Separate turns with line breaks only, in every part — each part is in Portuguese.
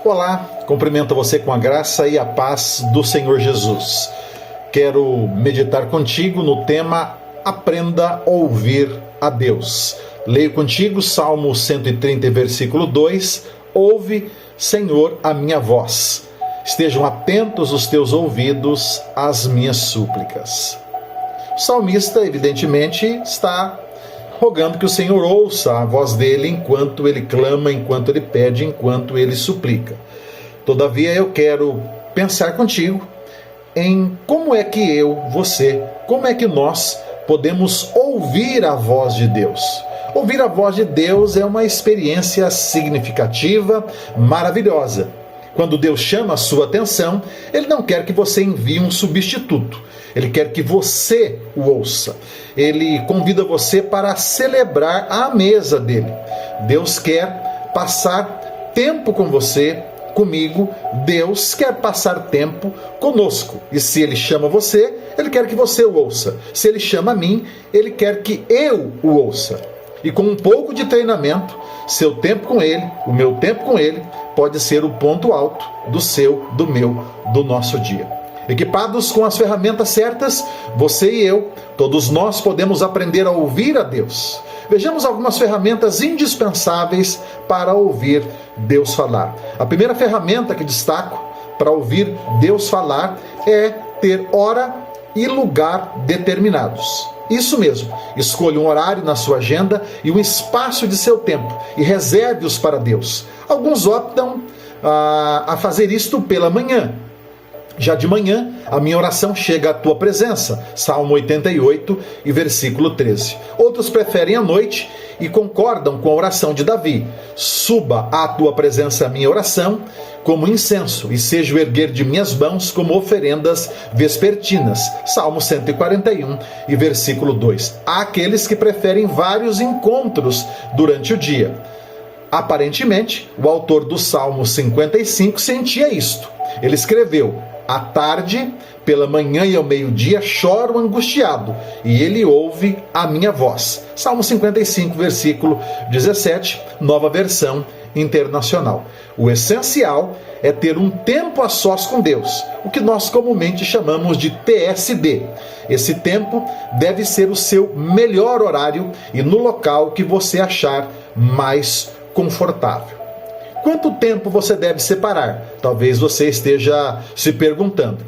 Olá, cumprimento você com a graça e a paz do Senhor Jesus. Quero meditar contigo no tema Aprenda a ouvir a Deus. Leio contigo Salmo 130, versículo 2. Ouve, Senhor, a minha voz. Estejam atentos os teus ouvidos às minhas súplicas. O salmista, evidentemente, está rogando que o Senhor ouça a voz dele enquanto ele clama, enquanto ele pede, enquanto ele suplica. Todavia, eu quero pensar contigo em como é que como é que nós podemos ouvir a voz de Deus. Ouvir a voz de Deus é uma experiência significativa, maravilhosa. Quando Deus chama a sua atenção, Ele não quer que você envie um substituto. Ele quer que você o ouça. Ele convida você para celebrar à mesa dele. Deus quer passar tempo com você, comigo. Deus quer passar tempo conosco. E se Ele chama você, Ele quer que você o ouça. Se Ele chama a mim, Ele quer que eu o ouça. E com um pouco de treinamento, seu tempo com Ele, o meu tempo com Ele, pode ser o ponto alto do nosso dia. Equipados com as ferramentas certas, você e eu, todos nós podemos aprender a ouvir a Deus. Vejamos algumas ferramentas indispensáveis para ouvir Deus falar. A primeira ferramenta que destaco para ouvir Deus falar é ter hora e lugar determinados. Isso mesmo, escolha um horário na sua agenda e um espaço de seu tempo e reserve-os para Deus. Alguns optam a fazer isto pela manhã. Já de manhã, a minha oração chega à tua presença, Salmo 88 e versículo 13. Outros preferem a noite e concordam com a oração de Davi. Suba à tua presença a minha oração como incenso, e seja o erguer de minhas mãos como oferendas vespertinas, Salmo 141 e versículo 2. Há aqueles que preferem vários encontros durante o dia. Aparentemente, o autor do Salmo 55 sentia isto. Ele escreveu: à tarde, pela manhã e ao meio-dia, choro angustiado, e ele ouve a minha voz. Salmo 55, versículo 17, nova versão internacional. O essencial é ter um tempo a sós com Deus, o que nós comumente chamamos de TSD. Esse tempo deve ser o seu melhor horário e no local que você achar mais confortável. Quanto tempo você deve separar? Talvez você esteja se perguntando.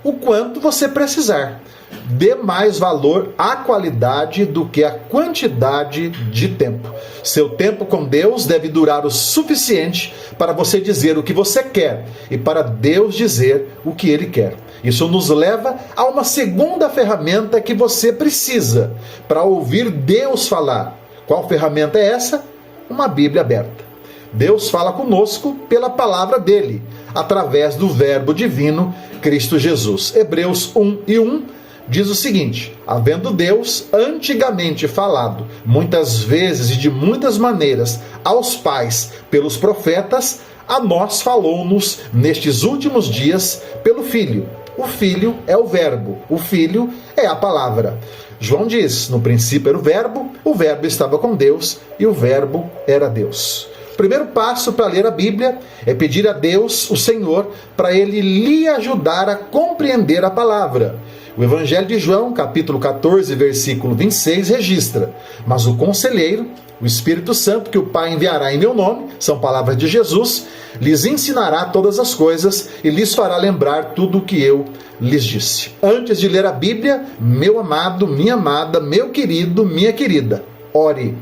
O quanto você precisar. Dê mais valor à qualidade do que à quantidade de tempo. Seu tempo com Deus deve durar o suficiente para você dizer o que você quer e para Deus dizer o que Ele quer. Isso nos leva a uma segunda ferramenta que você precisa para ouvir Deus falar. Qual ferramenta é essa? Uma Bíblia aberta. Deus fala conosco pela palavra dele, através do Verbo divino, Cristo Jesus. Hebreus 1:1 diz o seguinte: havendo Deus antigamente falado, muitas vezes e de muitas maneiras, aos pais pelos profetas, a nós falou-nos nestes últimos dias pelo Filho. O Filho é o Verbo, o Filho é a palavra. João diz: no princípio era o Verbo estava com Deus e o Verbo era Deus. O primeiro passo para ler a Bíblia é pedir a Deus, o Senhor, para Ele lhe ajudar a compreender a palavra. O Evangelho de João, capítulo 14, versículo 26, registra: mas o conselheiro, o Espírito Santo, que o Pai enviará em meu nome, são palavras de Jesus, lhes ensinará todas as coisas e lhes fará lembrar tudo o que eu lhes disse. Antes de ler a Bíblia, meu amado, minha amada, meu querido, minha querida, ore.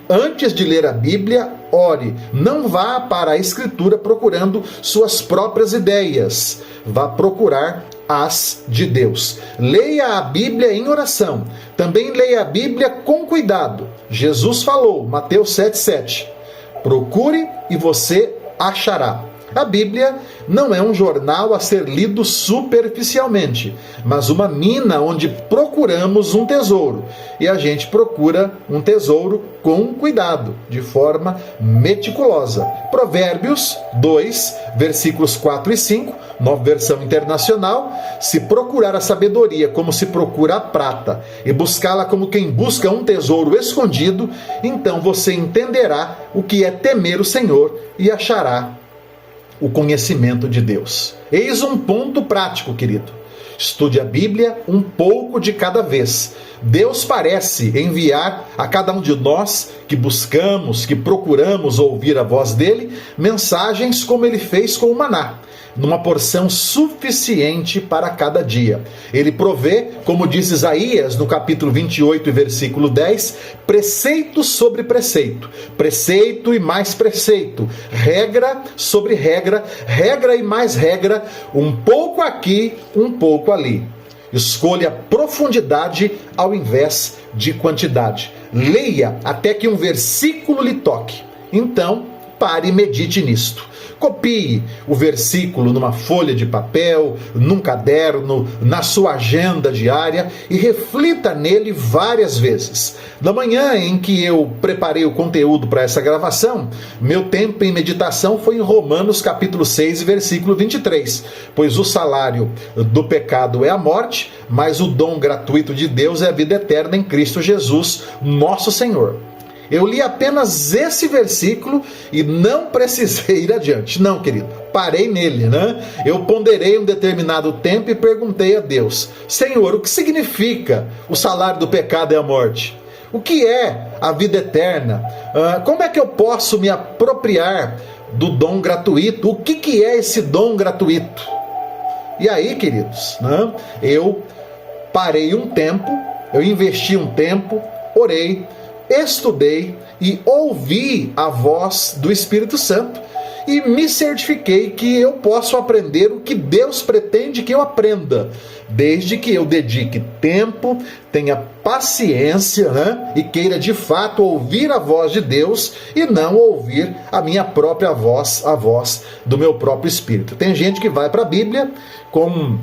Antes de ler a Bíblia, ore. Não vá para a Escritura procurando suas próprias ideias. Vá procurar as de Deus. Leia a Bíblia em oração. Também leia a Bíblia com cuidado. Jesus falou, Mateus 7,7. Procure e você achará. A Bíblia não é um jornal a ser lido superficialmente, mas uma mina onde procuramos um tesouro. E a gente procura um tesouro com cuidado, de forma meticulosa. Provérbios 2, versículos 4 e 5, nova versão internacional: se procurar a sabedoria como se procura a prata, e buscá-la como quem busca um tesouro escondido, então você entenderá o que é temer o Senhor e achará o conhecimento de Deus. Eis um ponto prático, querido. Estude a Bíblia um pouco de cada vez. Deus parece enviar a cada um de nós que buscamos, que procuramos ouvir a voz dele, mensagens como ele fez com o maná, numa porção suficiente para cada dia. Ele provê, como diz Isaías no capítulo 28 e versículo 10, preceito sobre preceito, preceito e mais preceito, regra sobre regra, regra e mais regra, um pouco aqui, um pouco ali. Escolha profundidade ao invés de quantidade. Leia até que um versículo lhe toque. Então, pare e medite nisto. Copie o versículo numa folha de papel, num caderno, na sua agenda diária e reflita nele várias vezes. Na manhã em que eu preparei o conteúdo para essa gravação, meu tempo em meditação foi em Romanos capítulo 6, versículo 23. Pois o salário do pecado é a morte, mas o dom gratuito de Deus é a vida eterna em Cristo Jesus, nosso Senhor. Eu li apenas esse versículo e não precisei ir adiante. Não, querido, parei nele, né? Eu ponderei um determinado tempo e perguntei a Deus: Senhor, o que significa o salário do pecado é a morte? O que é a vida eterna? Como é que eu posso me apropriar do dom gratuito? O que é esse dom gratuito? E aí, queridos, né? Eu parei um tempo, eu investi um tempo, orei, estudei e ouvi a voz do Espírito Santo e me certifiquei que eu posso aprender o que Deus pretende que eu aprenda, desde que eu dedique tempo, tenha paciência, né? E queira de fato ouvir a voz de Deus e não ouvir a minha própria voz, a voz do meu próprio espírito. Tem gente que vai para a Bíblia com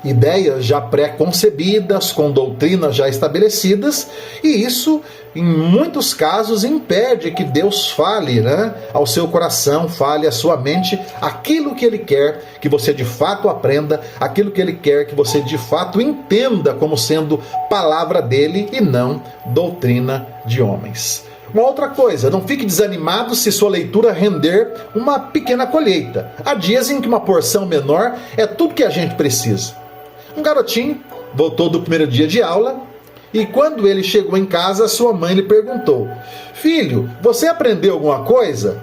ideias já pré-concebidas, com doutrinas já estabelecidas, e isso, em muitos casos, impede que Deus fale, né, ao seu coração, fale à sua mente aquilo que Ele quer que você de fato aprenda, aquilo que Ele quer que você de fato entenda como sendo palavra dEle e não doutrina de homens. Uma outra coisa, não fique desanimado se sua leitura render uma pequena colheita. Há dias em que uma porção menor é tudo que a gente precisa. Um garotinho voltou do primeiro dia de aula e quando ele chegou em casa, sua mãe lhe perguntou: Filho, você aprendeu alguma coisa?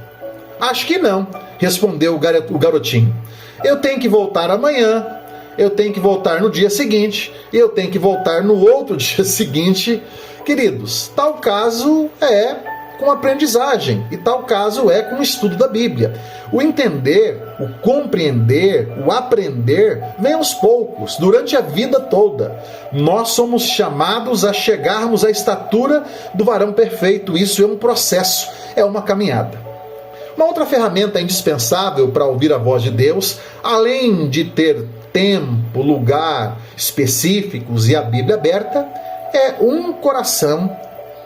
Acho que não, respondeu o garotinho. Eu tenho que voltar amanhã, eu tenho que voltar no dia seguinte, e eu tenho que voltar no outro dia seguinte. Queridos, tal caso é com aprendizagem e tal caso é com o estudo da Bíblia. O entender, o compreender, o aprender vem aos poucos, durante a vida toda. Nós somos chamados a chegarmos à estatura do varão perfeito. Isso é um processo, é uma caminhada. Uma outra ferramenta indispensável para ouvir a voz de Deus, além de ter tempo, lugar específicos e a Bíblia aberta, é um coração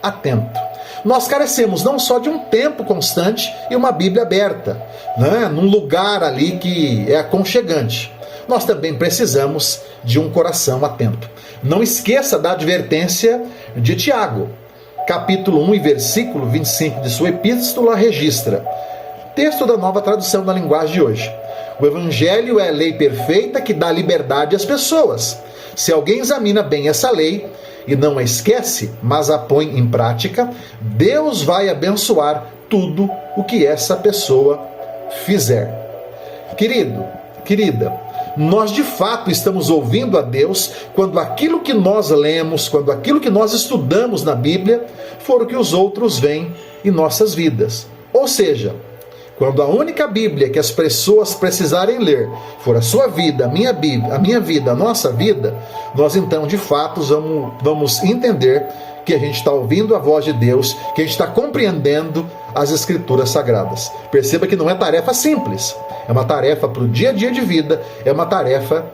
atento. Nós carecemos não só de um tempo constante e uma Bíblia aberta, né, num lugar ali que é aconchegante. Nós também precisamos de um coração atento. Não esqueça da advertência de Tiago, capítulo 1 e versículo 25 de sua epístola registra. Texto da Nova Tradução da Linguagem de hoje. O Evangelho é a lei perfeita que dá liberdade às pessoas. Se alguém examina bem essa lei e não a esquece, mas a põe em prática, Deus vai abençoar tudo o que essa pessoa fizer. Querido, querida, nós de fato estamos ouvindo a Deus quando aquilo que nós lemos, quando aquilo que nós estudamos na Bíblia for o que os outros veem em nossas vidas. Ou seja, quando a única Bíblia que as pessoas precisarem ler for a sua vida, a minha vida, a nossa vida, nós então de fato vamos entender que a gente está ouvindo a voz de Deus, que a gente está compreendendo as Escrituras Sagradas. Perceba que não é tarefa simples, é uma tarefa para o dia a dia de vida, é uma tarefa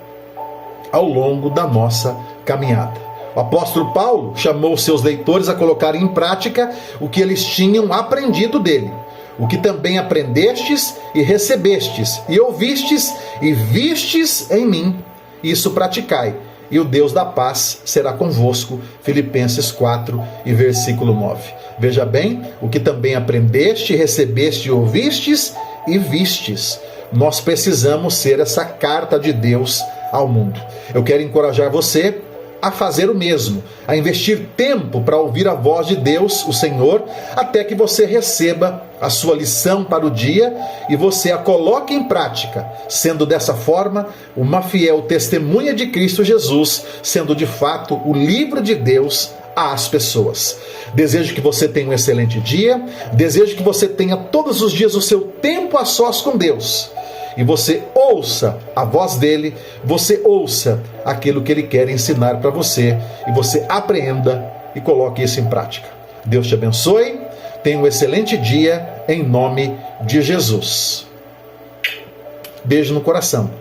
ao longo da nossa caminhada. O apóstolo Paulo chamou seus leitores a colocarem em prática o que eles tinham aprendido dele. O que também aprendestes e recebestes, e ouvistes e vistes em mim, isso praticai, e o Deus da paz será convosco. Filipenses 4 e versículo 9. Veja bem, o que também aprendeste, recebeste, ouvistes e vistes. Nós precisamos ser essa carta de Deus ao mundo. Eu quero encorajar você a fazer o mesmo, a investir tempo para ouvir a voz de Deus, o Senhor, até que você receba a sua lição para o dia e você a coloque em prática, sendo dessa forma uma fiel testemunha de Cristo Jesus, sendo de fato o livro de Deus às pessoas. Desejo que você tenha um excelente dia, desejo que você tenha todos os dias o seu tempo a sós com Deus. E você ouça a voz dele, você ouça aquilo que ele quer ensinar para você, e você apreenda e coloque isso em prática. Deus te abençoe, tenha um excelente dia, em nome de Jesus. Beijo no coração.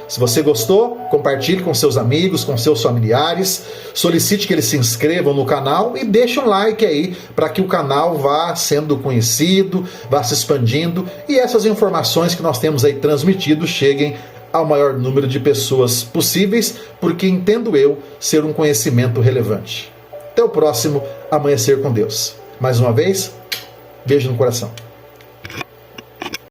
Se você gostou, compartilhe com seus amigos, com seus familiares, solicite que eles se inscrevam no canal e deixe um like aí para que o canal vá sendo conhecido, vá se expandindo e essas informações que nós temos aí transmitido cheguem ao maior número de pessoas possíveis, porque entendo eu ser um conhecimento relevante. Até o próximo Amanhecer com Deus. Mais uma vez, beijo no coração.